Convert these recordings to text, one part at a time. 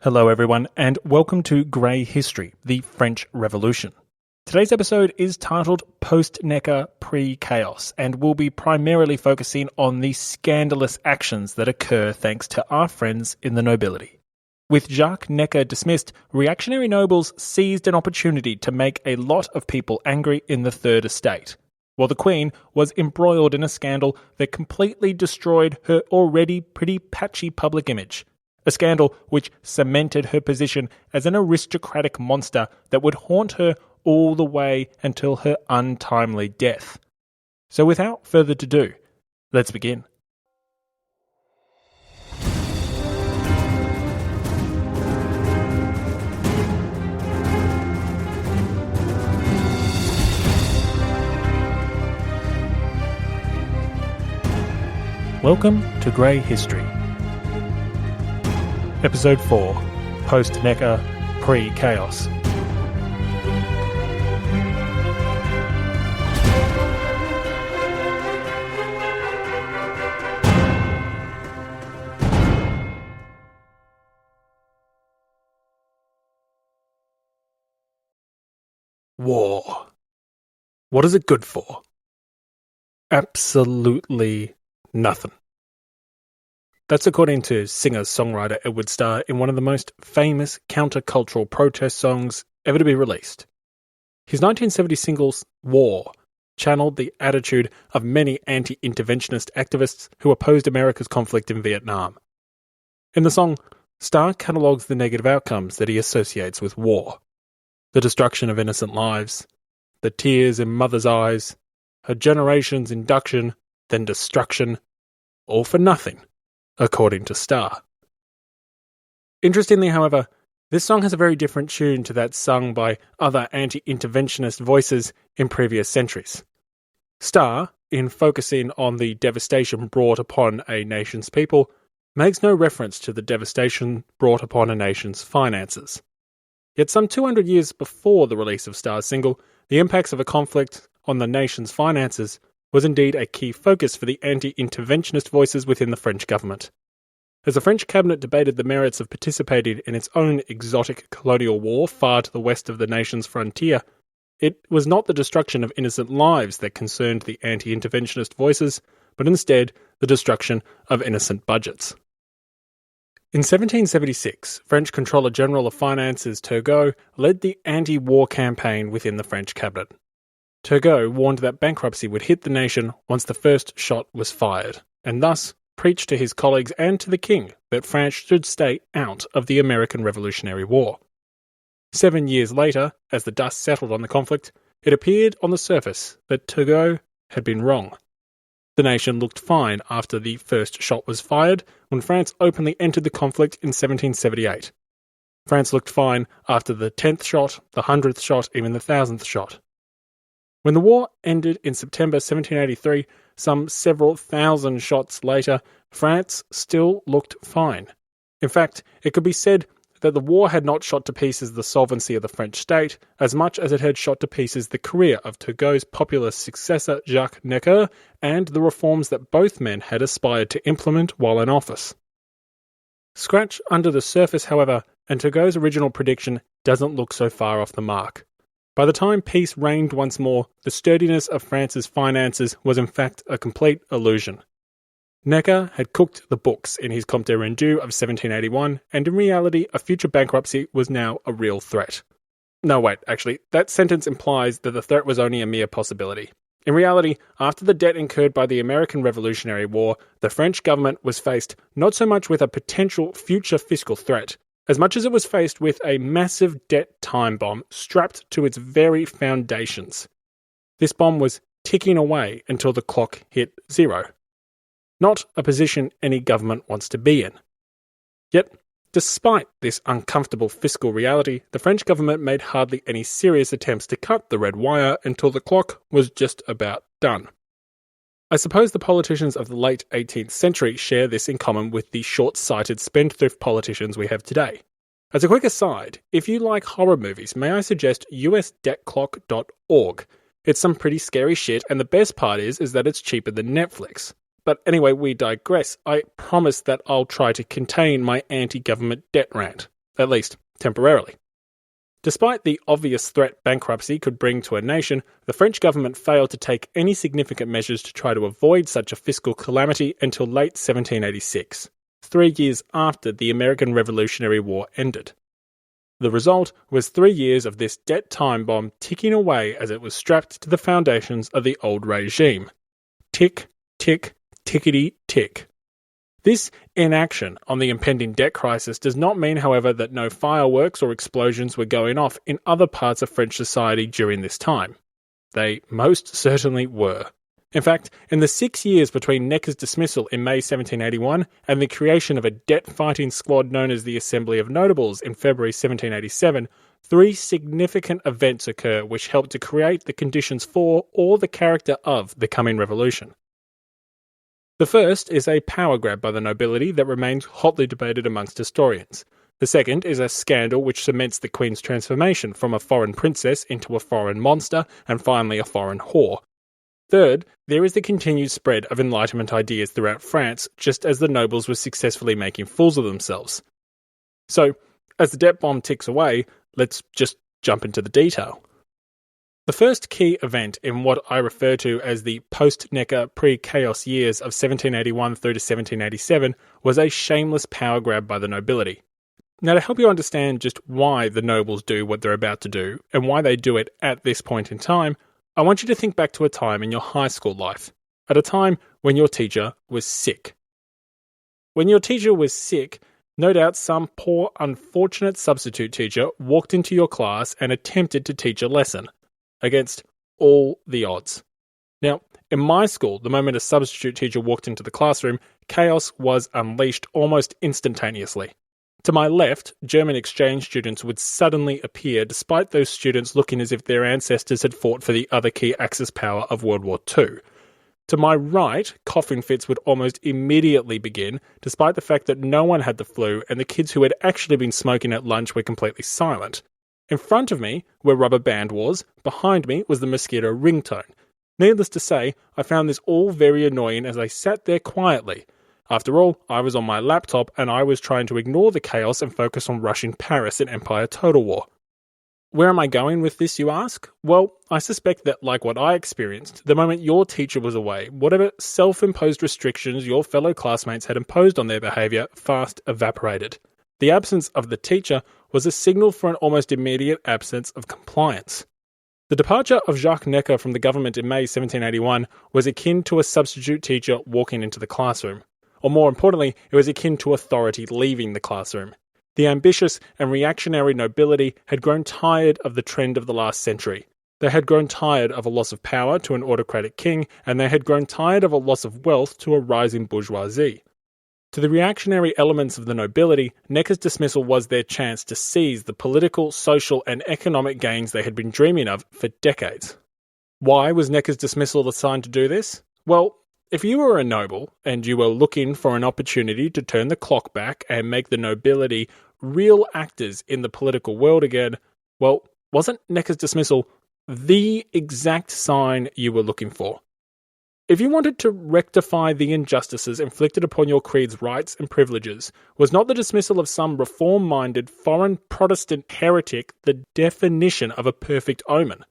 Hello everyone, and welcome to Grey History, the French Revolution. Today's episode is titled Post-Necker, Pre-Chaos, and will be primarily focusing on the scandalous actions that occur thanks to our friends in the nobility. With Jacques Necker dismissed, reactionary nobles seized an opportunity to make a lot of people angry in the Third Estate, while the Queen was embroiled in a scandal that completely destroyed her already pretty patchy public image. A scandal which cemented her position as an aristocratic monster that would haunt her all the way until her untimely death. So without further ado, let's begin. Welcome to Grey History. Episode 4, Post-Necker, Pre-Chaos. War. What is it good for? Absolutely nothing. That's according to singer-songwriter Edward Starr in one of the most famous countercultural protest songs ever to be released. His 1970 singles, War, channeled the attitude of many anti-interventionist activists who opposed America's conflict in Vietnam. In the song, Starr catalogues the negative outcomes that he associates with war. The destruction of innocent lives, the tears in mothers' eyes, a generation's induction, then destruction, all for nothing. According to Starr. Interestingly, however, this song has a very different tune to that sung by other anti-interventionist voices in previous centuries. Starr, in focusing on the devastation brought upon a nation's people, makes no reference to the devastation brought upon a nation's finances. Yet some 200 years before the release of Starr's single, the impacts of a conflict on the nation's finances was indeed a key focus for the anti-interventionist voices within the French government. As the French cabinet debated the merits of participating in its own exotic colonial war far to the west of the nation's frontier, it was not the destruction of innocent lives that concerned the anti-interventionist voices, but instead the destruction of innocent budgets. In 1776, French Controller General of Finances Turgot led the anti-war campaign within the French cabinet. Turgot warned that bankruptcy would hit the nation once the first shot was fired, and thus preached to his colleagues and to the king that France should stay out of the American Revolutionary War. 7 years later, as the dust settled on the conflict, it appeared on the surface that Turgot had been wrong. The nation looked fine after the first shot was fired when France openly entered the conflict in 1778. France looked fine after the 10th shot, the 100th shot, even the 1000th shot. When the war ended in September 1783, some several thousand shots later, France still looked fine. In fact, it could be said that the war had not shot to pieces the solvency of the French state as much as it had shot to pieces the career of Turgot's populist successor Jacques Necker and the reforms that both men had aspired to implement while in office. Scratch under the surface, however, and Turgot's original prediction doesn't look so far off the mark. By the time peace reigned once more, the sturdiness of France's finances was in fact a complete illusion. Necker had cooked the books in his Compte Rendu of 1781, and in reality a future bankruptcy was now a real threat. No, wait, actually, that sentence implies that the threat was only a mere possibility. In reality, after the debt incurred by the American Revolutionary War, the French government was faced not so much with a potential future fiscal threat, as much as it was faced with a massive debt time bomb strapped to its very foundations. This bomb was ticking away until the clock hit zero. Not a position any government wants to be in. Yet, despite this uncomfortable fiscal reality, the French government made hardly any serious attempts to cut the red wire until the clock was just about done. I suppose the politicians of the late 18th century share this in common with the short-sighted spendthrift politicians we have today. As a quick aside, if you like horror movies, may I suggest usdebtclock.org. It's some pretty scary shit, and the best part is that it's cheaper than Netflix. But anyway, we digress. I promise that I'll try to contain my anti-government debt rant. at least temporarily. Despite the obvious threat bankruptcy could bring to a nation, the French government failed to take any significant measures to try to avoid such a fiscal calamity until late 1786, 3 years after the American Revolutionary War ended. The result was 3 years of this debt time bomb ticking away as it was strapped to the foundations of the old regime. Tick, tick, tickety, tick. This inaction on the impending debt crisis does not mean, however, that no fireworks or explosions were going off in other parts of French society during this time. They most certainly were. In fact, in the 6 years between Necker's dismissal in May 1781 and the creation of a debt-fighting squad known as the Assembly of Notables in February 1787, 3 significant events occur which helped to create the conditions for or the character of the coming revolution. The first is a power grab by the nobility that remains hotly debated amongst historians. The second is a scandal which cements the Queen's transformation from a foreign princess into a foreign monster and finally a foreign whore. Third, there is the continued spread of Enlightenment ideas throughout France, just as the nobles were successfully making fools of themselves. So, as the debt bomb ticks away, let's just jump into the detail. The first key event in what I refer to as the post-Necker pre-chaos years of 1781 through to 1787 was a shameless power grab by the nobility. Now, to help you understand just why the nobles do what they're about to do, and why they do it at this point in time, I want you to think back to a time in your high school life, at a time when your teacher was sick. When your teacher was sick, no doubt some poor, unfortunate substitute teacher walked into your class and attempted to teach a lesson, against all the odds. Now, in my school, the moment a substitute teacher walked into the classroom, chaos was unleashed almost instantaneously. To my left, German exchange students would suddenly appear despite those students looking as if their ancestors had fought for the other key Axis power of World War II. To my right, coughing fits would almost immediately begin, despite the fact that no one had the flu and the kids who had actually been smoking at lunch were completely silent. In front of me were rubber band wars, behind me was the mosquito ringtone. Needless to say, I found this all very annoying as I sat there quietly. After all, I was on my laptop and I was trying to ignore the chaos and focus on rushing Paris in Empire Total War. Where am I going with this, you ask? Well, I suspect that, like what I experienced, the moment your teacher was away, whatever self-imposed restrictions your fellow classmates had imposed on their behaviour fast evaporated. The absence of the teacher was a signal for an almost immediate absence of compliance. The departure of Jacques Necker from the government in May 1781 was akin to a substitute teacher walking into the classroom. Or more importantly, it was akin to authority leaving the classroom. The ambitious and reactionary nobility had grown tired of the trend of the last century. They had grown tired of a loss of power to an autocratic king, and they had grown tired of a loss of wealth to a rising bourgeoisie. To the reactionary elements of the nobility, Necker's dismissal was their chance to seize the political, social and economic gains they had been dreaming of for decades. Why was Necker's dismissal the sign to do this? Well, if you were a noble and you were looking for an opportunity to turn the clock back and make the nobility real actors in the political world again, well, wasn't Necker's dismissal the exact sign you were looking for? If you wanted to rectify the injustices inflicted upon your creed's rights and privileges, was not the dismissal of some reform-minded foreign Protestant heretic the definition of a perfect omen?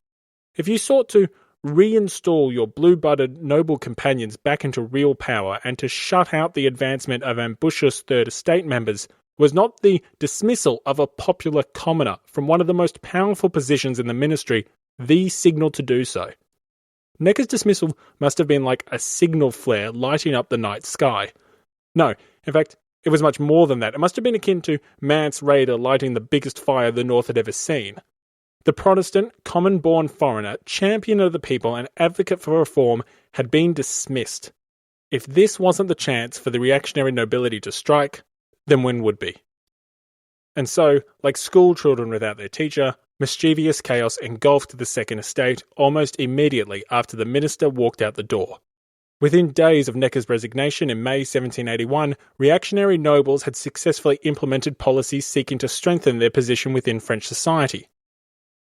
If you sought to reinstall your blue-blooded noble companions back into real power and to shut out the advancement of ambitious Third Estate members, was not the dismissal of a popular commoner from one of the most powerful positions in the ministry the signal to do so? Necker's dismissal must have been like a signal flare lighting up the night sky. No, in fact, it was much more than that. It must have been akin to Mance Rayder lighting the biggest fire the North had ever seen. The Protestant, common-born foreigner, champion of the people and advocate for reform had been dismissed. If this wasn't the chance for the reactionary nobility to strike, then when would be? And so, like school children without their teacher, mischievous chaos engulfed the Second Estate almost immediately after the minister walked out the door. Within days of Necker's resignation in May 1781, reactionary nobles had successfully implemented policies seeking to strengthen their position within French society.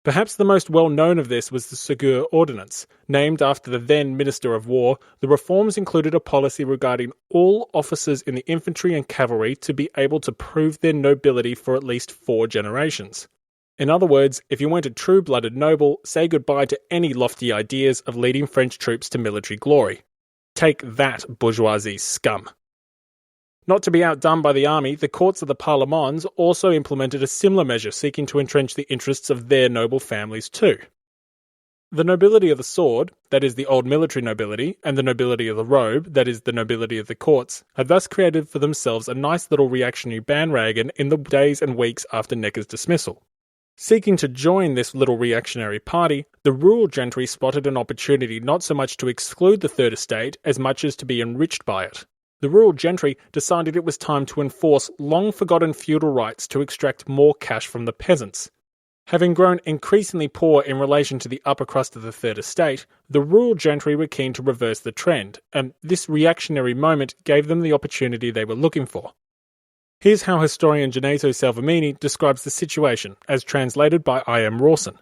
Perhaps the most well-known of this was the Ségur Ordinance. Named after the then Minister of War, the reforms included a policy regarding all officers in the infantry and cavalry to be able to prove their nobility for at least 4 generations. In other words, if you weren't a true-blooded noble, say goodbye to any lofty ideas of leading French troops to military glory. Take that, bourgeoisie scum. Not to be outdone by the army, the courts of the Parlements also implemented a similar measure seeking to entrench the interests of their noble families too. The nobility of the sword, that is the old military nobility, and the nobility of the robe, that is the nobility of the courts, had thus created for themselves a nice little reactionary bandwagon in the days and weeks after Necker's dismissal. Seeking to join this little reactionary party, the rural gentry spotted an opportunity not so much to exclude the Third Estate as much as to be enriched by it. The rural gentry decided it was time to enforce long-forgotten feudal rights to extract more cash from the peasants. Having grown increasingly poor in relation to the upper crust of the Third Estate, the rural gentry were keen to reverse the trend, and this reactionary moment gave them the opportunity they were looking for. Here's how historian Geneto Salvemini describes the situation, as translated by I.M. Rawson.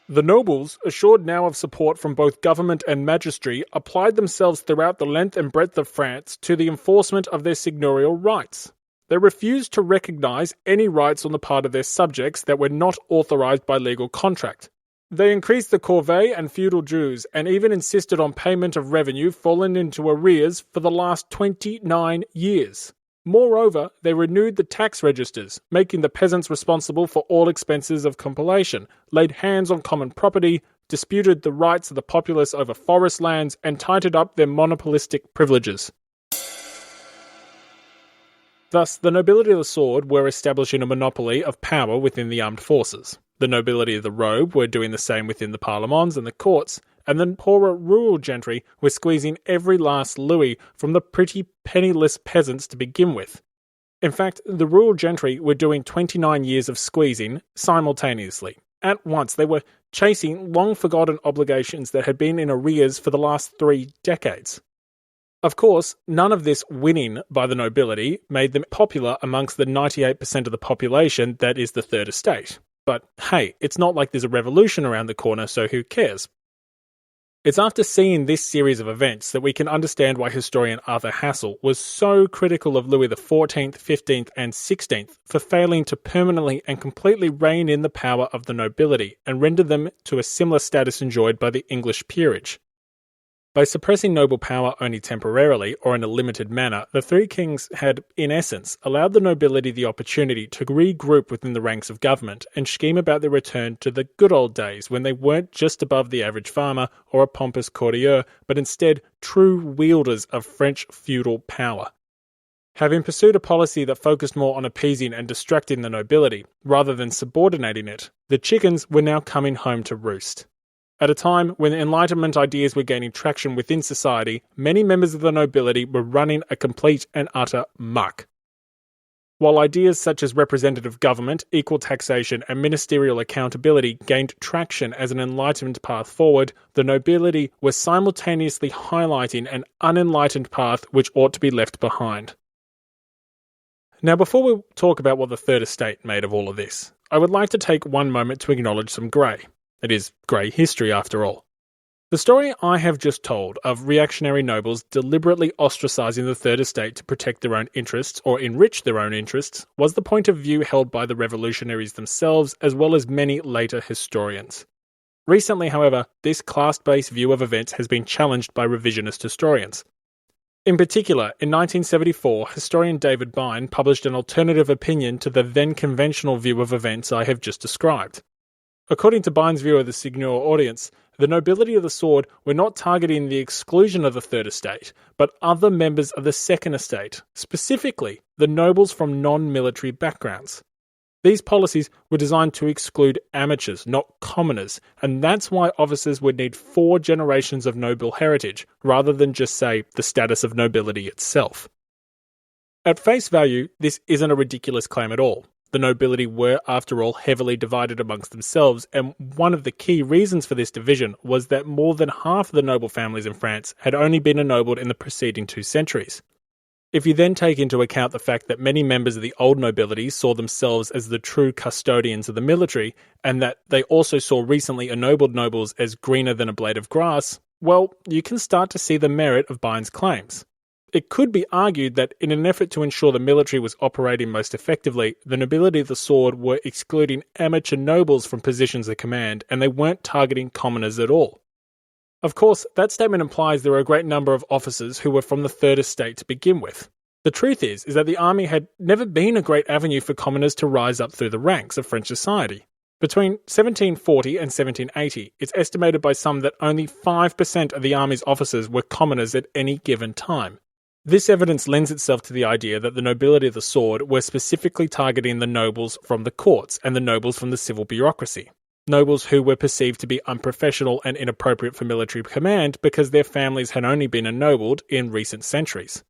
The nobles, assured now of support from both government and magistry, applied themselves throughout the length and breadth of France to the enforcement of their seigneurial rights. They refused to recognise any rights on the part of their subjects that were not authorised by legal contract. They increased the corvée and feudal dues, and even insisted on payment of revenue fallen into arrears for the last 29 years. Moreover, they renewed the tax registers, making the peasants responsible for all expenses of compilation, laid hands on common property, disputed the rights of the populace over forest lands, and tightened up their monopolistic privileges. Thus, the nobility of the sword were establishing a monopoly of power within the armed forces. The nobility of the robe were doing the same within the parlements and the courts, and the poorer rural gentry were squeezing every last louis from the pretty penniless peasants to begin with. In fact, the rural gentry were doing 29 years of squeezing simultaneously. At once, they were chasing long-forgotten obligations that had been in arrears for the last 3 decades. Of course, none of this winning by the nobility made them popular amongst the 98% of the population that is the Third Estate. But hey, it's not like there's a revolution around the corner, so who cares? It's after seeing this series of events that we can understand why historian Arthur Hassel was so critical of Louis XIV, XV and XVI for failing to permanently and completely rein in the power of the nobility and render them to a similar status enjoyed by the English peerage. By suppressing noble power only temporarily or in a limited manner, the three kings had, in essence, allowed the nobility the opportunity to regroup within the ranks of government and scheme about their return to the good old days when they weren't just above the average farmer or a pompous courtier, but instead true wielders of French feudal power. Having pursued a policy that focused more on appeasing and distracting the nobility, rather than subordinating it, the chickens were now coming home to roost. At a time when Enlightenment ideas were gaining traction within society, many members of the nobility were running a complete and utter muck. While ideas such as representative government, equal taxation, and ministerial accountability gained traction as an Enlightenment path forward, the nobility was simultaneously highlighting an unenlightened path which ought to be left behind. Now, before we talk about what the Third Estate made of all of this, I would like to take one moment to acknowledge some grey. It is grey history, after all. The story I have just told of reactionary nobles deliberately ostracising the Third Estate to protect their own interests or enrich their own interests was the point of view held by the revolutionaries themselves as well as many later historians. Recently, however, this class-based view of events has been challenged by revisionist historians. In particular, in 1974, historian David Bine published an alternative opinion to the then conventional view of events I have just described. According to Bine's view of the Seigneur audience, the nobility of the sword were not targeting the exclusion of the Third Estate, but other members of the Second Estate, specifically the nobles from non-military backgrounds. These policies were designed to exclude amateurs, not commoners, and that's why officers would need 4 generations of noble heritage, rather than just, say, the status of nobility itself. At face value, this isn't a ridiculous claim at all. The nobility were, after all, heavily divided amongst themselves, and one of the key reasons for this division was that more than half of the noble families in France had only been ennobled in the preceding 2 centuries. If you then take into account the fact that many members of the old nobility saw themselves as the true custodians of the military, and that they also saw recently ennobled nobles as greener than a blade of grass, well, you can start to see the merit of Bine's claims. It could be argued that in an effort to ensure the military was operating most effectively, the nobility of the sword were excluding amateur nobles from positions of command, and they weren't targeting commoners at all. Of course, that statement implies there were a great number of officers who were from the third estate to begin with. The truth is that the army had never been a great avenue for commoners to rise up through the ranks of French society. Between 1740 and 1780, it's estimated by some that only 5% of the army's officers were commoners at any given time. This evidence lends itself to the idea that the nobility of the sword were specifically targeting the nobles from the courts and the nobles from the civil bureaucracy. Nobles who were perceived to be unprofessional and inappropriate for military command because their families had only been ennobled in recent centuries.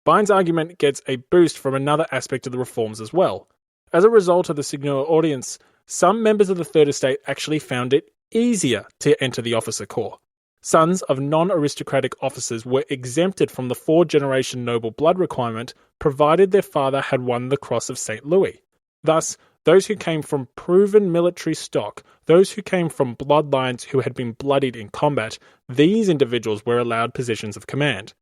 Bine's argument gets a boost from another aspect of the reforms as well. As a result of the Seigneur audience, some members of the Third Estate actually found it easier to enter the officer corps. Sons of non-aristocratic officers were exempted from the 4-generation noble blood requirement, provided their father had won the Cross of St. Louis. Thus, those who came from proven military stock, those who came from bloodlines who had been bloodied in combat, these individuals were allowed positions of command.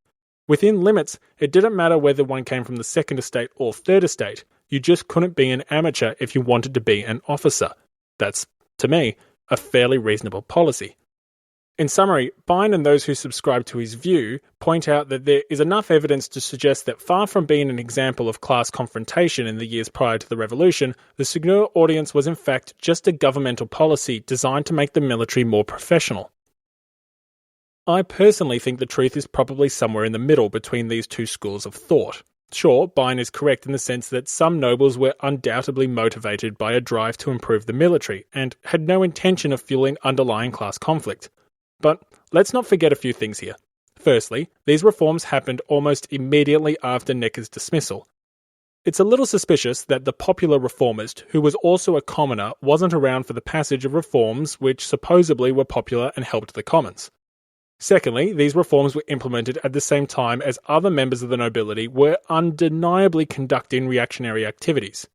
Within limits, it didn't matter whether one came from the Second Estate or Third Estate, you just couldn't be an amateur if you wanted to be an officer. That's, to me, a fairly reasonable policy. In summary, Bine and those who subscribe to his view point out that there is enough evidence to suggest that far from being an example of class confrontation in the years prior to the Revolution, the Seigneur audience was in fact just a governmental policy designed to make the military more professional. I personally think the truth is probably somewhere in the middle between these two schools of thought. Sure, Bine is correct in the sense that some nobles were undoubtedly motivated by a drive to improve the military and had no intention of fueling underlying class conflict. But let's not forget a few things here. Firstly, these reforms happened almost immediately after Necker's dismissal. It's a little suspicious that the popular reformist, who was also a commoner, wasn't around for the passage of reforms which supposedly were popular and helped the commons. Secondly, these reforms were implemented at the same time as other members of the nobility were undeniably conducting reactionary activities.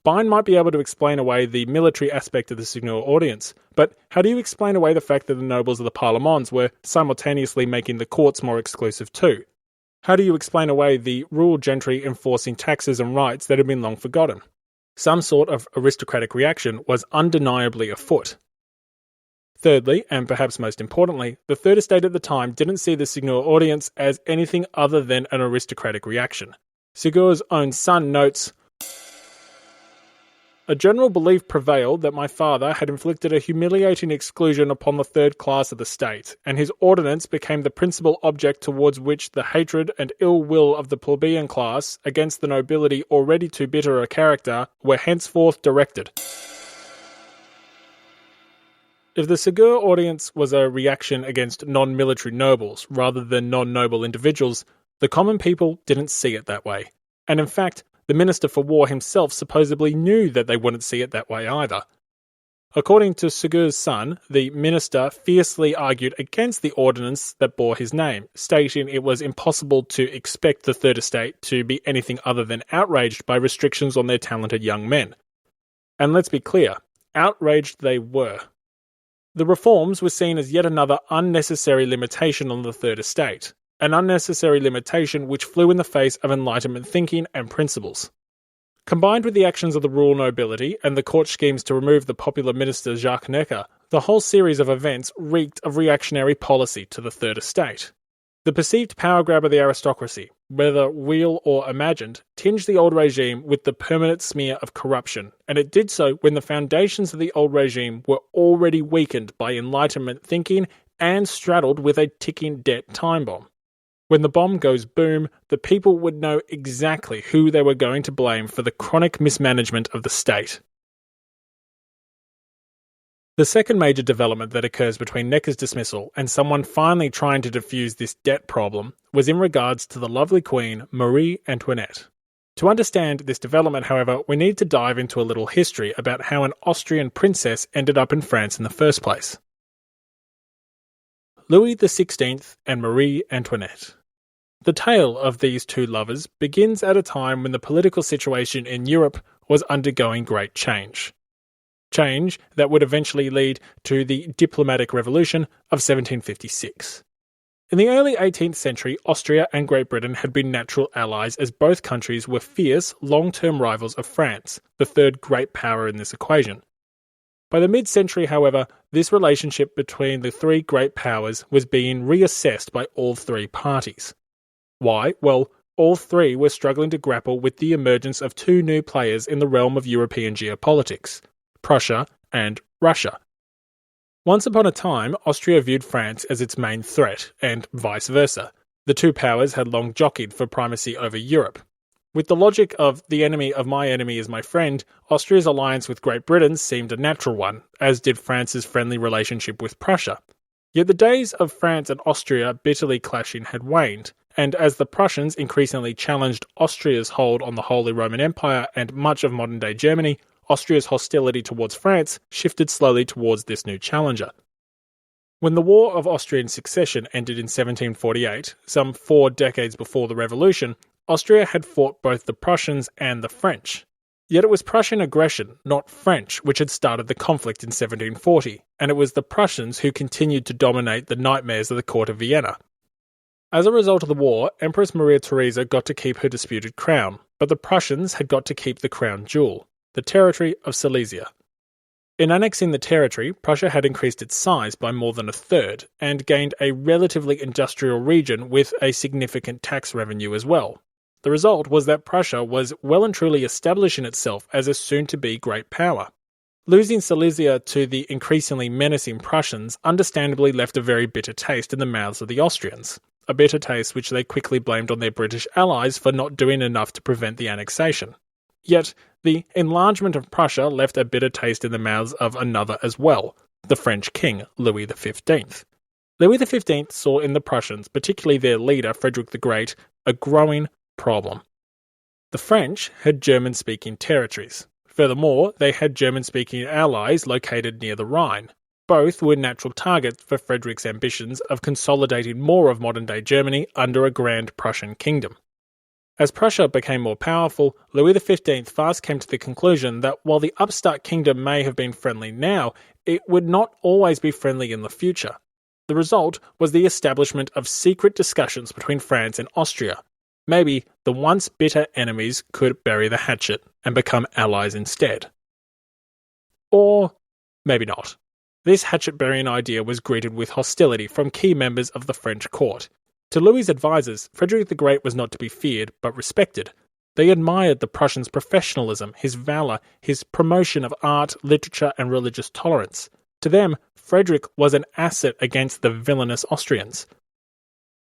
Bine might be able to explain away the military aspect of the Seigneur audience, but how do you explain away the fact that the nobles of the Parlements were simultaneously making the courts more exclusive too? How do you explain away the rural gentry enforcing taxes and rights that had been long forgotten? Some sort of aristocratic reaction was undeniably afoot. Thirdly, and perhaps most importantly, the Third Estate at the time didn't see the Seigneur audience as anything other than an aristocratic reaction. Segur's own son notes, "A general belief prevailed that my father had inflicted a humiliating exclusion upon the third class of the state, and his ordinance became the principal object towards which the hatred and ill will of the plebeian class against the nobility already too bitter a character were henceforth directed." If the Seigneur audience was a reaction against non-military nobles rather than non-noble individuals, the common people didn't see it that way. And in fact, the Minister for War himself supposedly knew that they wouldn't see it that way either. According to Segur's son, the minister fiercely argued against the ordinance that bore his name, stating it was impossible to expect the Third Estate to be anything other than outraged by restrictions on their talented young men. And let's be clear, outraged they were. The reforms were seen as yet another unnecessary limitation on the Third Estate, an unnecessary limitation which flew in the face of Enlightenment thinking and principles. Combined with the actions of the rural nobility and the court schemes to remove the popular minister Jacques Necker, the whole series of events reeked of reactionary policy to the Third Estate. The perceived power grab of the aristocracy, whether real or imagined, tinged the old regime with the permanent smear of corruption, and it did so when the foundations of the old regime were already weakened by Enlightenment thinking and straddled with a ticking debt time bomb. When the bomb goes boom, the people would know exactly who they were going to blame for the chronic mismanagement of the state. The second major development that occurs between Necker's dismissal and someone finally trying to defuse this debt problem was in regards to the lovely Queen Marie Antoinette. To understand this development, however, we need to dive into a little history about how an Austrian princess ended up in France in the first place. Louis XVI and Marie Antoinette. The tale of these two lovers begins at a time when the political situation in Europe was undergoing great change. Change that would eventually lead to the diplomatic revolution of 1756. In the early 18th century, Austria and Great Britain had been natural allies as both countries were fierce, long-term rivals of France, the third great power in this equation. By the mid-century, however, this relationship between the three great powers was being reassessed by all three parties. Why? Well, all three were struggling to grapple with the emergence of two new players in the realm of European geopolitics, Prussia and Russia. Once upon a time, Austria viewed France as its main threat, and vice versa. The two powers had long jockeyed for primacy over Europe. With the logic of the enemy of my enemy is my friend, Austria's alliance with Great Britain seemed a natural one, as did France's friendly relationship with Prussia. Yet the days of France and Austria bitterly clashing had waned, and as the Prussians increasingly challenged Austria's hold on the Holy Roman Empire and much of modern-day Germany, Austria's hostility towards France shifted slowly towards this new challenger. When the War of Austrian Succession ended in 1748, some 4 decades before the Revolution, Austria had fought both the Prussians and the French. Yet it was Prussian aggression, not French, which had started the conflict in 1740, and it was the Prussians who continued to dominate the nightmares of the court of Vienna. As a result of the war, Empress Maria Theresa got to keep her disputed crown, but the Prussians had got to keep the crown jewel, the territory of Silesia. In annexing the territory, Prussia had increased its size by more than a third, and gained a relatively industrial region with a significant tax revenue as well. The result was that Prussia was well and truly establishing itself as a soon-to-be great power. Losing Silesia to the increasingly menacing Prussians understandably left a very bitter taste in the mouths of the Austrians, a bitter taste which they quickly blamed on their British allies for not doing enough to prevent the annexation. Yet, the enlargement of Prussia left a bitter taste in the mouths of another as well, the French king, Louis XV. Louis XV saw in the Prussians, particularly their leader, Frederick the Great, a growing problem. The French had German-speaking territories. Furthermore, they had German-speaking allies located near the Rhine. Both were natural targets for Frederick's ambitions of consolidating more of modern-day Germany under a grand Prussian kingdom. As Prussia became more powerful, Louis XV fast came to the conclusion that while the upstart kingdom may have been friendly now, it would not always be friendly in the future. The result was the establishment of secret discussions between France and Austria. Maybe the once bitter enemies could bury the hatchet and become allies instead. Or maybe not. This hatchet-burying idea was greeted with hostility from key members of the French court. To Louis's advisors, Frederick the Great was not to be feared, but respected. They admired the Prussian's professionalism, his valour, his promotion of art, literature, and religious tolerance. To them, Frederick was an asset against the villainous Austrians.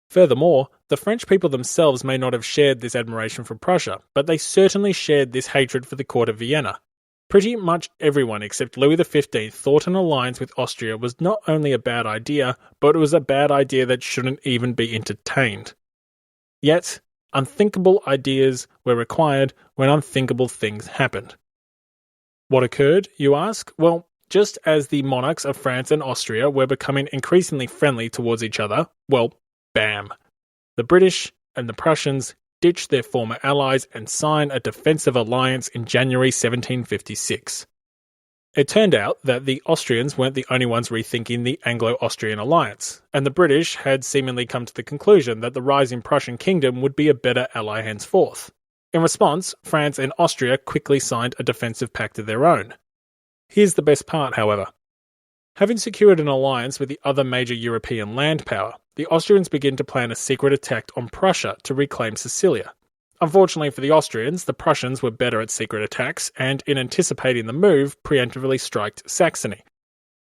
Furthermore, the French people themselves may not have shared this admiration for Prussia, but they certainly shared this hatred for the court of Vienna. Pretty much everyone except Louis XV thought an alliance with Austria was not only a bad idea, but it was a bad idea that shouldn't even be entertained. Yet, unthinkable ideas were required when unthinkable things happened. What occurred, you ask? Well, just as the monarchs of France and Austria were becoming increasingly friendly towards each other, well, bam! The British and the Prussians ditched their former allies and signed a defensive alliance in January 1756. It turned out that the Austrians weren't the only ones rethinking the Anglo-Austrian alliance, and the British had seemingly come to the conclusion that the rising Prussian kingdom would be a better ally henceforth. In response, France and Austria quickly signed a defensive pact of their own. Here's the best part, however. Having secured an alliance with the other major European land power, the Austrians begin to plan a secret attack on Prussia to reclaim Sicilia. Unfortunately for the Austrians, the Prussians were better at secret attacks, and in anticipating the move, preemptively struck Saxony.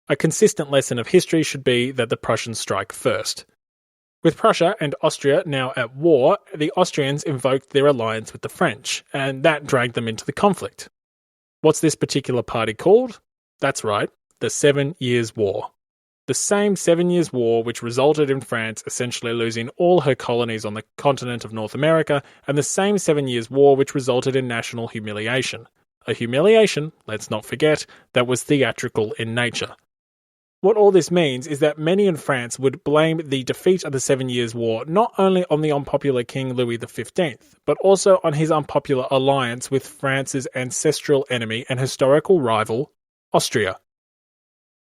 A consistent lesson of history should be that the Prussians strike first. With Prussia and Austria now at war, the Austrians invoked their alliance with the French, and that dragged them into the conflict. What's this particular party called? That's right, the 7 Years' War. The same 7 Years' War which resulted in France essentially losing all her colonies on the continent of North America, and the same 7 Years' War which resulted in national humiliation. A humiliation, let's not forget, that was theatrical in nature. What all this means is that many in France would blame the defeat of the 7 Years' War not only on the unpopular King Louis XV, but also on his unpopular alliance with France's ancestral enemy and historical rival, Austria.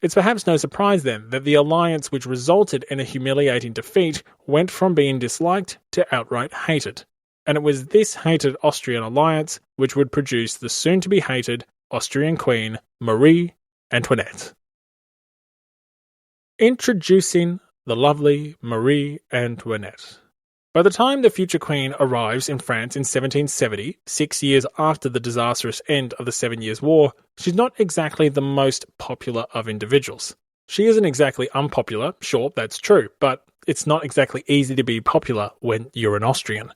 It's perhaps no surprise then that the alliance which resulted in a humiliating defeat went from being disliked to outright hated. And it was this hated Austrian alliance which would produce the soon-to-be-hated Austrian Queen Marie Antoinette. Introducing the lovely Marie Antoinette. By the time the future queen arrives in France in 1770, 6 years after the disastrous end of the 7 Years' War, she's not exactly the most popular of individuals. She isn't exactly unpopular, sure, that's true, but it's not exactly easy to be popular when you're an Austrian.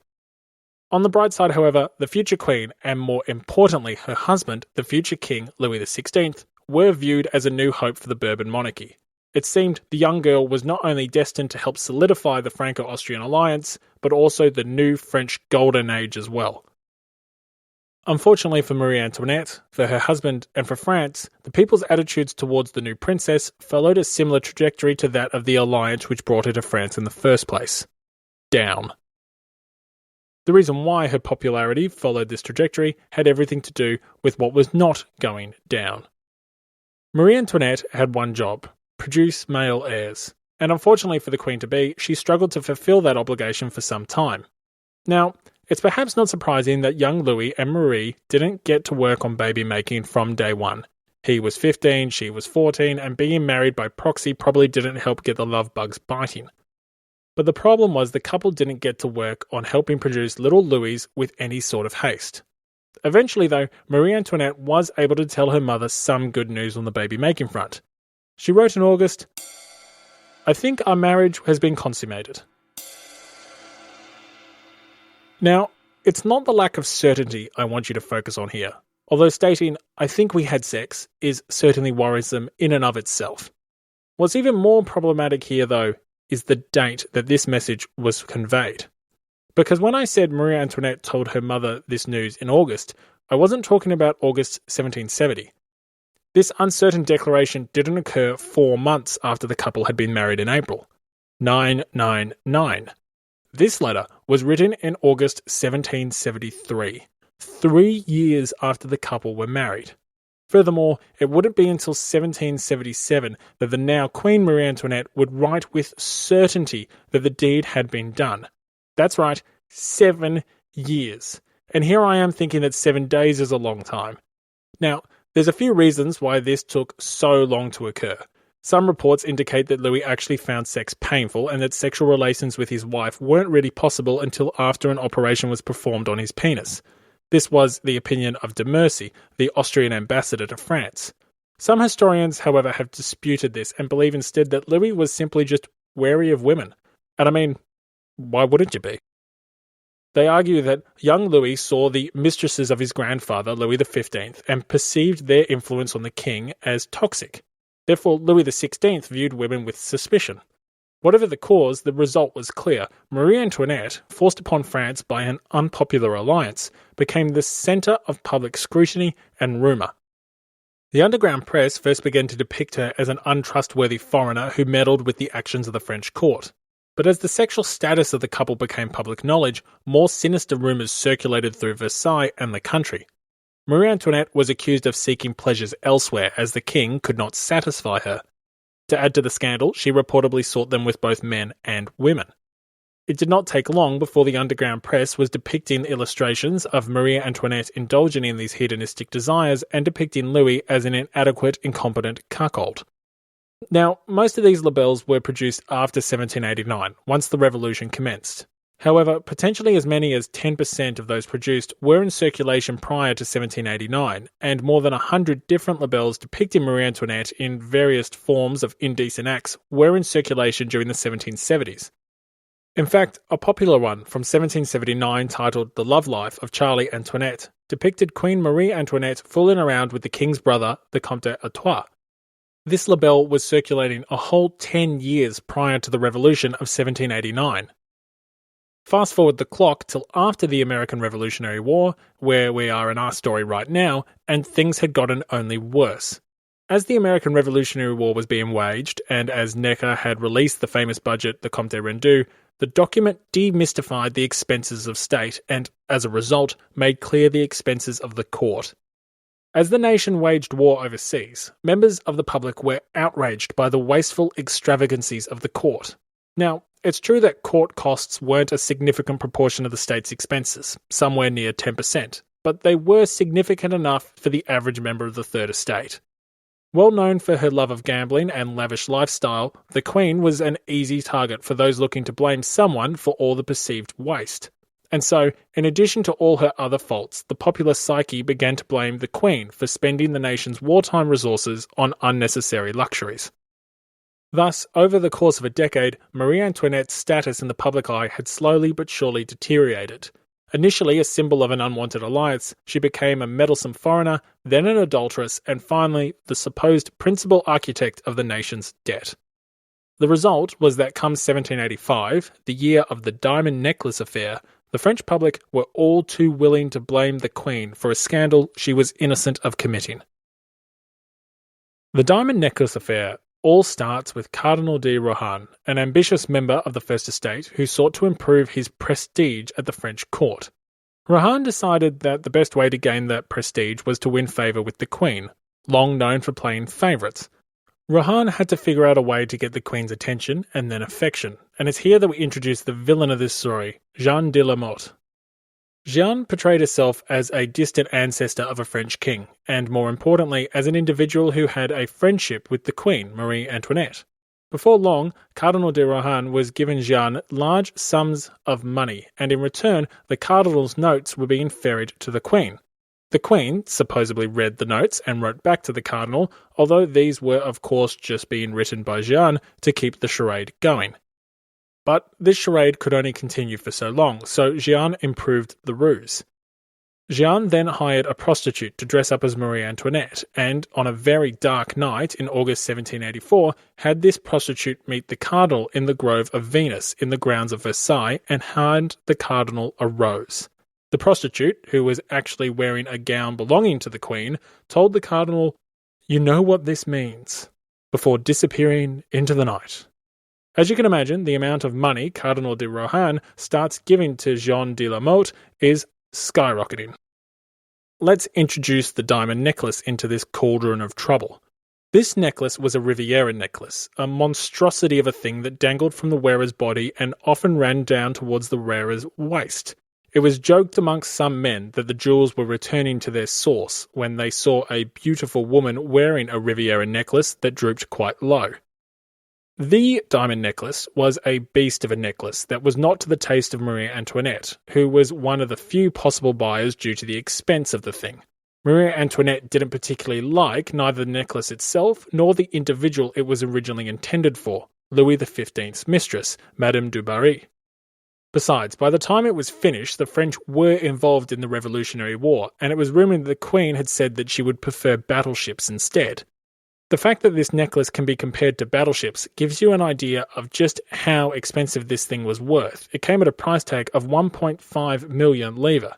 On the bright side, however, the future queen, and more importantly her husband, the future king Louis XVI, were viewed as a new hope for the Bourbon monarchy. It seemed the young girl was not only destined to help solidify the Franco-Austrian alliance, but also the new French Golden Age as well. Unfortunately for Marie Antoinette, for her husband, and for France, the people's attitudes towards the new princess followed a similar trajectory to that of the alliance which brought her to France in the first place. Down. The reason why her popularity followed this trajectory had everything to do with what was not going down. Marie Antoinette had one job: produce male heirs, and unfortunately for the queen-to-be, she struggled to fulfill that obligation for some time. Now, it's perhaps not surprising that young Louis and Marie didn't get to work on baby-making from day one. He was 15, she was 14, and being married by proxy probably didn't help get the love bugs biting. But the problem was the couple didn't get to work on helping produce little Louis with any sort of haste. Eventually, though, Marie Antoinette was able to tell her mother some good news on the baby-making front. She wrote in August, "I think our marriage has been consummated." Now, it's not the lack of certainty I want you to focus on here, although stating, "I think we had sex," is certainly worrisome in and of itself. What's even more problematic here, though, is the date that this message was conveyed. Because when I said Marie Antoinette told her mother this news in August, I wasn't talking about August 1770. This uncertain declaration didn't occur 4 months after the couple had been married in April. 999. This letter was written in August 1773, 3 years after the couple were married. Furthermore, it wouldn't be until 1777 that the now Queen Marie Antoinette would write with certainty that the deed had been done. That's right, 7 years. And here I am thinking that 7 days is a long time. Now, there's a few reasons why this took so long to occur. Some reports indicate that Louis actually found sex painful and that sexual relations with his wife weren't really possible until after an operation was performed on his penis. This was the opinion of de Mercy, the Austrian ambassador to France. Some historians, however, have disputed this and believe instead that Louis was simply just wary of women. And I mean, why wouldn't you be? They argue that young Louis saw the mistresses of his grandfather, Louis XV, and perceived their influence on the king as toxic. Therefore, Louis XVI viewed women with suspicion. Whatever the cause, the result was clear. Marie Antoinette, forced upon France by an unpopular alliance, became the centre of public scrutiny and rumour. The underground press first began to depict her as an untrustworthy foreigner who meddled with the actions of the French court. But as the sexual status of the couple became public knowledge, more sinister rumours circulated through Versailles and the country. Marie Antoinette was accused of seeking pleasures elsewhere as the king could not satisfy her. To add to the scandal, she reportedly sought them with both men and women. It did not take long before the underground press was depicting illustrations of Marie Antoinette indulging in these hedonistic desires and depicting Louis as an inadequate, incompetent cuckold. Now, most of these labels were produced after 1789, once the revolution commenced. However, potentially as many as 10% of those produced were in circulation prior to 1789, and more than 100 different labels depicting Marie Antoinette in various forms of indecent acts were in circulation during the 1770s. In fact, a popular one from 1779 titled The Love Life of Charlie Antoinette depicted Queen Marie Antoinette fooling around with the king's brother, the Comte d'Artois. This label was circulating a whole 10 years prior to the Revolution of 1789. Fast forward the clock till after the American Revolutionary War, where we are in our story right now, and things had gotten only worse. As the American Revolutionary War was being waged, and as Necker had released the famous budget, the Compte Rendu, the document demystified the expenses of state and, as a result, made clear the expenses of the court. As the nation waged war overseas, members of the public were outraged by the wasteful extravagancies of the court. Now, it's true that court costs weren't a significant proportion of the state's expenses, somewhere near 10%, but they were significant enough for the average member of the Third Estate. Well known for her love of gambling and lavish lifestyle, the Queen was an easy target for those looking to blame someone for all the perceived waste. And so, in addition to all her other faults, the popular psyche began to blame the Queen for spending the nation's wartime resources on unnecessary luxuries. Thus, over the course of a decade, Marie Antoinette's status in the public eye had slowly but surely deteriorated. Initially a symbol of an unwanted alliance, she became a meddlesome foreigner, then an adulteress, and finally the supposed principal architect of the nation's debt. The result was that come 1785, the year of the diamond necklace affair, the French public were all too willing to blame the Queen for a scandal she was innocent of committing. The diamond necklace affair all starts with Cardinal de Rohan, an ambitious member of the First Estate who sought to improve his prestige at the French court. Rohan decided that the best way to gain that prestige was to win favour with the Queen, long known for playing favourites. Rohan had to figure out a way to get the Queen's attention and then affection, and it's here that we introduce the villain of this story, Jeanne de la Motte. Jeanne portrayed herself as a distant ancestor of a French king, and more importantly, as an individual who had a friendship with the Queen, Marie Antoinette. Before long, Cardinal de Rohan was given Jeanne large sums of money, and in return, the Cardinal's notes were being ferried to the Queen. The Queen supposedly read the notes and wrote back to the Cardinal, although these were of course just being written by Jeanne to keep the charade going. But this charade could only continue for so long, so Jeanne improved the ruse. Jeanne then hired a prostitute to dress up as Marie Antoinette, and on a very dark night in August 1784, had this prostitute meet the Cardinal in the Grove of Venus in the grounds of Versailles and hand the Cardinal a rose. The prostitute, who was actually wearing a gown belonging to the Queen, told the Cardinal, "You know what this means," before disappearing into the night. As you can imagine, the amount of money Cardinal de Rohan starts giving to Jeanne de la Motte is skyrocketing. Let's introduce the diamond necklace into this cauldron of trouble. This necklace was a Riviera necklace, a monstrosity of a thing that dangled from the wearer's body and often ran down towards the wearer's waist. It was joked amongst some men that the jewels were returning to their source when they saw a beautiful woman wearing a Riviera necklace that drooped quite low. The diamond necklace was a beast of a necklace that was not to the taste of Marie Antoinette, who was one of the few possible buyers due to the expense of the thing. Marie Antoinette didn't particularly like neither the necklace itself nor the individual it was originally intended for, Louis XV's mistress, Madame du Barry. Besides, by the time it was finished, the French were involved in the Revolutionary War, and it was rumoured that the Queen had said that she would prefer battleships instead. The fact that this necklace can be compared to battleships gives you an idea of just how expensive this thing was worth. It came at a price tag of 1.5 million livres.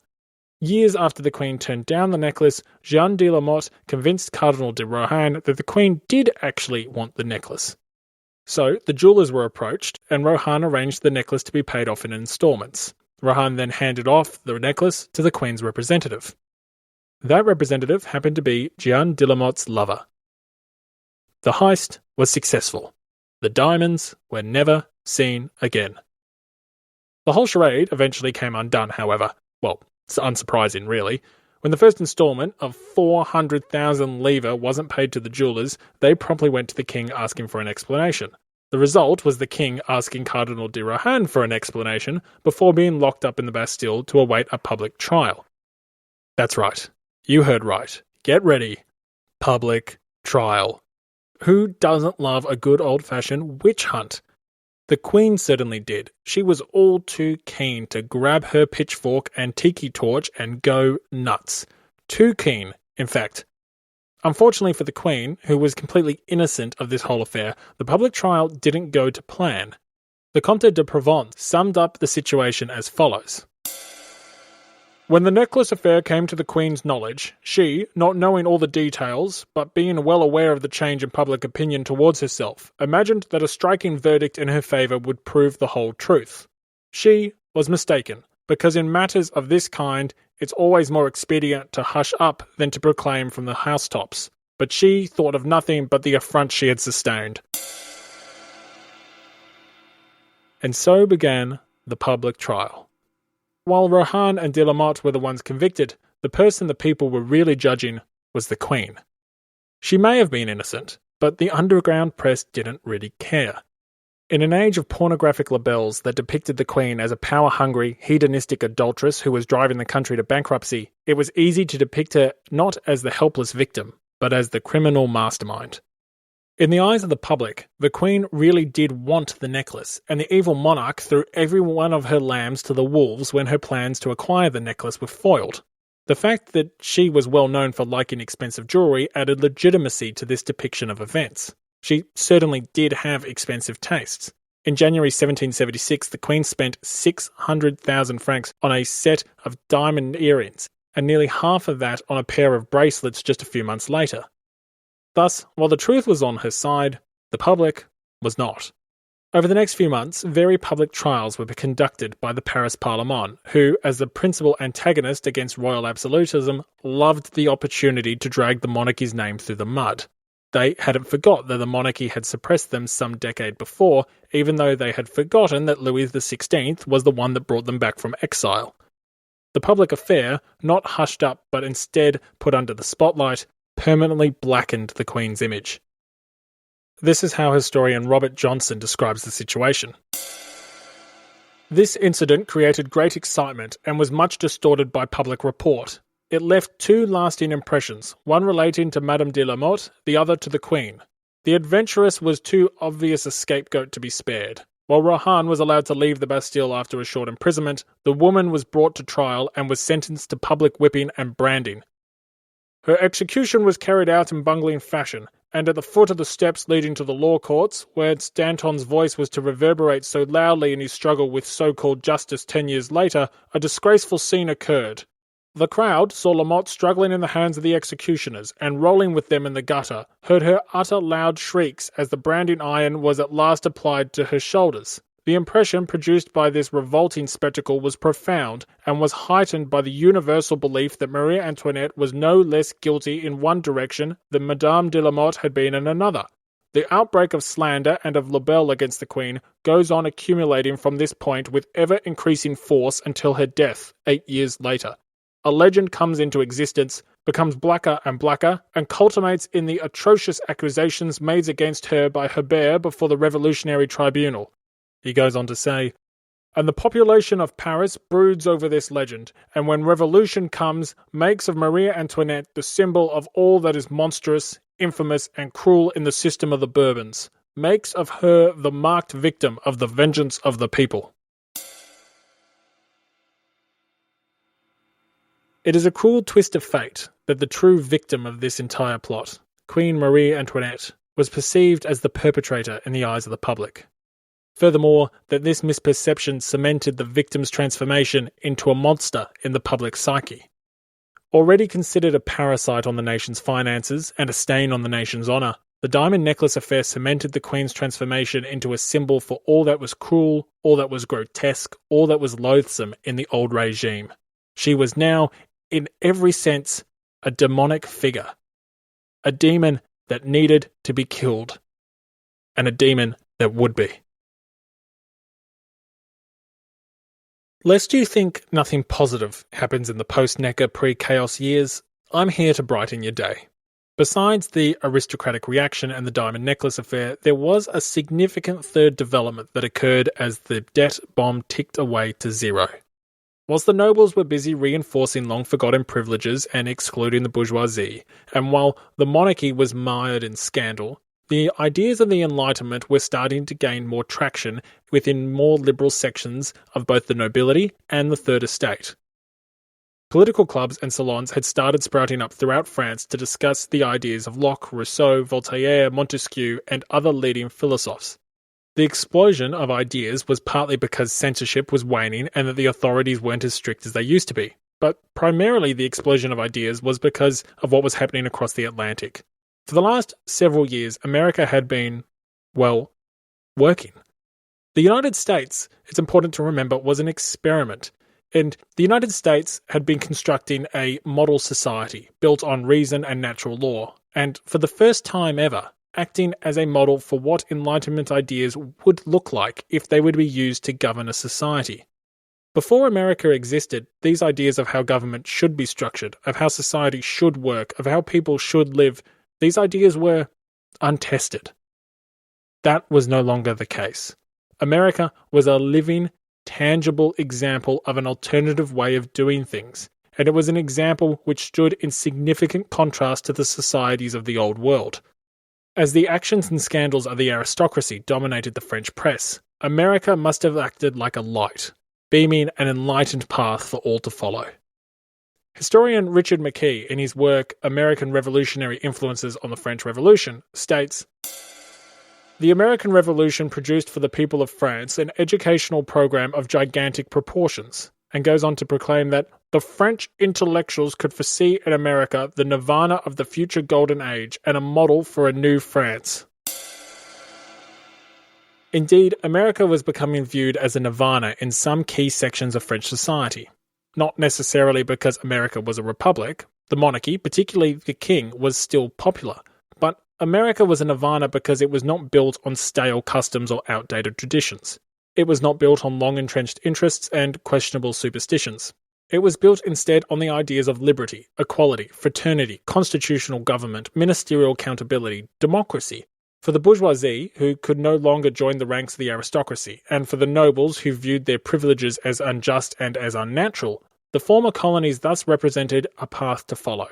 Years after the Queen turned down the necklace, Jeanne de la Motte convinced Cardinal de Rohan that the Queen did actually want the necklace. So, the jewellers were approached, and Rohan arranged the necklace to be paid off in instalments. Rohan then handed off the necklace to the Queen's representative. That representative happened to be Jeanne de la Motte's lover. The heist was successful. The diamonds were never seen again. The whole charade eventually came undone, however. Well, it's unsurprising, really. When the first instalment of 400,000 livres wasn't paid to the jewellers, they promptly went to the king asking for an explanation. The result was the king asking Cardinal de Rohan for an explanation before being locked up in the Bastille to await a public trial. That's right. You heard right. Get ready. Public trial. Who doesn't love a good old-fashioned witch hunt? The Queen certainly did. She was all too keen to grab her pitchfork and tiki torch and go nuts. Too keen, in fact. Unfortunately for the Queen, who was completely innocent of this whole affair, the public trial didn't go to plan. The Comte de Provence summed up the situation as follows. When the necklace affair came to the Queen's knowledge, she, not knowing all the details, but being well aware of the change in public opinion towards herself, imagined that a striking verdict in her favour would prove the whole truth. She was mistaken, because in matters of this kind, it's always more expedient to hush up than to proclaim from the housetops. But she thought of nothing but the affront she had sustained. And so began the public trial. While Rohan and de la Motte were the ones convicted, the person the people were really judging was the Queen. She may have been innocent, but the underground press didn't really care. In an age of pornographic libels that depicted the Queen as a power-hungry, hedonistic adulteress who was driving the country to bankruptcy, it was easy to depict her not as the helpless victim, but as the criminal mastermind. In the eyes of the public, the Queen really did want the necklace, and the evil monarch threw every one of her lambs to the wolves when her plans to acquire the necklace were foiled. The fact that she was well known for liking expensive jewellery added legitimacy to this depiction of events. She certainly did have expensive tastes. In January 1776, the Queen spent 600,000 francs on a set of diamond earrings, and nearly half of that on a pair of bracelets just a few months later. Thus, while the truth was on her side, the public was not. Over the next few months, very public trials were conducted by the Paris Parlement, who, as the principal antagonist against royal absolutism, loved the opportunity to drag the monarchy's name through the mud. They hadn't forgot that the monarchy had suppressed them some decade before, even though they had forgotten that Louis XVI was the one that brought them back from exile. The public affair, not hushed up but instead put under the spotlight, permanently blackened the Queen's image. This is how historian Robert Johnson describes the situation. This incident created great excitement and was much distorted by public report. It left two lasting impressions, one relating to Madame de la Motte, the other to the Queen. The adventuress was too obvious a scapegoat to be spared. While Rohan was allowed to leave the Bastille after a short imprisonment, the woman was brought to trial and was sentenced to public whipping and branding. Her execution was carried out in bungling fashion, and at the foot of the steps leading to the law courts, where Danton's voice was to reverberate so loudly in his struggle with so-called justice 10 years later, a disgraceful scene occurred. The crowd saw La Motte struggling in the hands of the executioners and rolling with them in the gutter, heard her utter loud shrieks as the branding iron was at last applied to her shoulders. The impression produced by this revolting spectacle was profound and was heightened by the universal belief that Marie Antoinette was no less guilty in one direction than Madame de la Motte had been in another. The outbreak of slander and of libel against the Queen goes on accumulating from this point with ever-increasing force until her death, 8 years later. A legend comes into existence, becomes blacker and blacker, and culminates in the atrocious accusations made against her by Hebert before the Revolutionary Tribunal. He goes on to say, "And the population of Paris broods over this legend, and when revolution comes, makes of Marie Antoinette the symbol of all that is monstrous, infamous, and cruel in the system of the Bourbons, makes of her the marked victim of the vengeance of the people." It is a cruel twist of fate that the true victim of this entire plot, Queen Marie Antoinette, was perceived as the perpetrator in the eyes of the public. Furthermore, that this misperception cemented the victim's transformation into a monster in the public psyche. Already considered a parasite on the nation's finances and a stain on the nation's honour, the diamond necklace affair cemented the Queen's transformation into a symbol for all that was cruel, all that was grotesque, all that was loathsome in the old regime. She was now, in every sense, a demonic figure. A demon that needed to be killed. And a demon that would be. Lest you think nothing positive happens in the post-Necker pre-chaos years, I'm here to brighten your day. Besides the aristocratic reaction and the diamond necklace affair, there was a significant third development that occurred as the debt bomb ticked away to zero. Whilst the nobles were busy reinforcing long-forgotten privileges and excluding the bourgeoisie, and while the monarchy was mired in scandal, the ideas of the Enlightenment were starting to gain more traction within more liberal sections of both the nobility and the Third Estate. Political clubs and salons had started sprouting up throughout France to discuss the ideas of Locke, Rousseau, Voltaire, Montesquieu, and other leading philosophers. The explosion of ideas was partly because censorship was waning and that the authorities weren't as strict as they used to be. but primarily the explosion of ideas was because of what was happening across the Atlantic. For the last several years, America had been, well, working. The United States, it's important to remember, was an experiment. And the United States had been constructing a model society built on reason and natural law, and for the first time ever, acting as a model for what Enlightenment ideas would look like if they would be used to govern a society. Before America existed, these ideas of how government should be structured, of how society should work, of how people should live, these ideas were untested. That was no longer the case. America was a living, tangible example of an alternative way of doing things, and it was an example which stood in significant contrast to the societies of the old world. As the actions and scandals of the aristocracy dominated the French press, America must have acted like a light, beaming an enlightened path for all to follow. Historian Richard McKee, in his work American Revolutionary Influences on the French Revolution, states, "The American Revolution produced for the people of France an educational program of gigantic proportions," and goes on to proclaim that the French intellectuals could foresee in America the nirvana of the future golden age and a model for a new France. Indeed, America was becoming viewed as a nirvana in some key sections of French society. Not necessarily because America was a republic, the monarchy, particularly the king, was still popular, but America was a nirvana because it was not built on stale customs or outdated traditions. It was not built on long-entrenched interests and questionable superstitions. It was built instead on the ideas of liberty, equality, fraternity, constitutional government, ministerial accountability, democracy, for the bourgeoisie, who could no longer join the ranks of the aristocracy, and for the nobles who viewed their privileges as unjust and as unnatural. The former colonies thus represented a path to follow.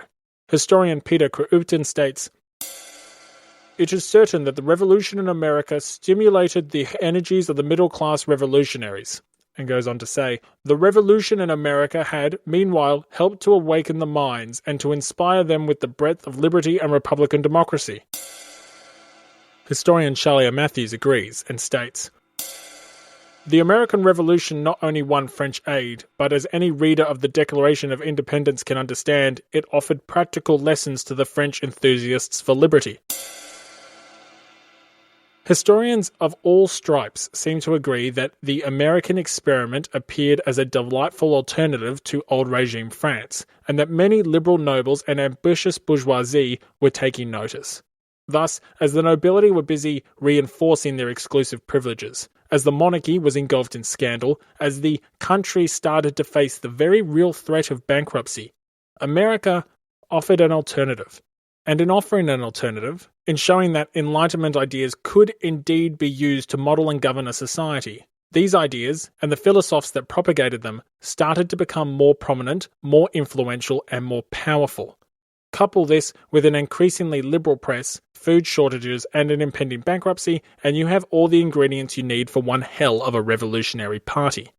Historian Peter Croupton states, "It is certain that the revolution in America stimulated the energies of the middle-class revolutionaries," and goes on to say, "The revolution in America had, meanwhile, helped to awaken the minds and to inspire them with the breath of liberty and republican democracy." Historian Charlie Matthews agrees and states, "The American Revolution not only won French aid, but as any reader of the Declaration of Independence can understand, it offered practical lessons to the French enthusiasts for liberty." Historians of all stripes seem to agree that the American experiment appeared as a delightful alternative to old regime France, and that many liberal nobles and ambitious bourgeoisie were taking notice. Thus, as the nobility were busy reinforcing their exclusive privileges, as the monarchy was engulfed in scandal, as the country started to face the very real threat of bankruptcy, America offered an alternative. And in offering an alternative, in showing that Enlightenment ideas could indeed be used to model and govern a society, these ideas, and the philosophes that propagated them, started to become more prominent, more influential, and more powerful. Couple this with an increasingly liberal press, food shortages, and an impending bankruptcy, and you have all the ingredients you need for one hell of a revolutionary party.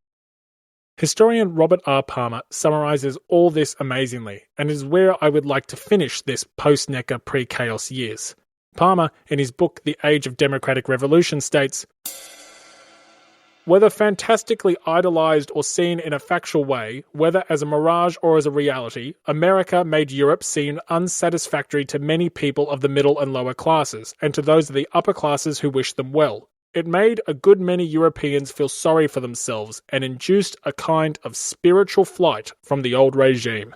Historian Robert R. Palmer summarizes all this amazingly, and is where I would like to finish this post-Necker pre-chaos years. Palmer, in his book The Age of Democratic Revolution, states, "Whether fantastically idolized or seen in a factual way, whether as a mirage or as a reality, America made Europe seem unsatisfactory to many people of the middle and lower classes, and to those of the upper classes who wished them well. It made a good many Europeans feel sorry for themselves, and induced a kind of spiritual flight from the old regime."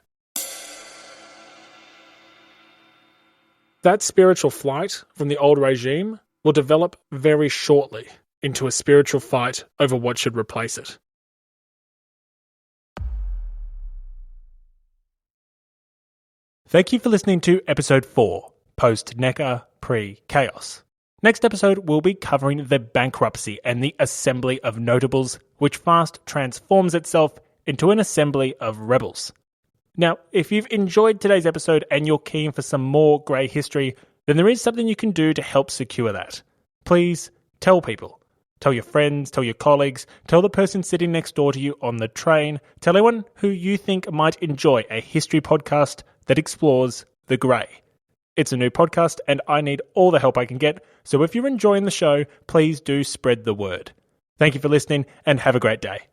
That spiritual flight from the old regime will develop very shortly into a spiritual fight over what should replace it. Thank you for listening to episode 4, Post-Necker, Pre-Chaos. Next episode, we'll be covering the bankruptcy and the assembly of notables, which fast transforms itself into an assembly of rebels. Now, if you've enjoyed today's episode and you're keen for some more grey history, then there is something you can do to help secure that. Please tell people. Tell your friends, tell your colleagues, tell the person sitting next door to you on the train, tell anyone who you think might enjoy a history podcast that explores the grey. It's a new podcast and I need all the help I can get, so if you're enjoying the show, please do spread the word. Thank you for listening and have a great day.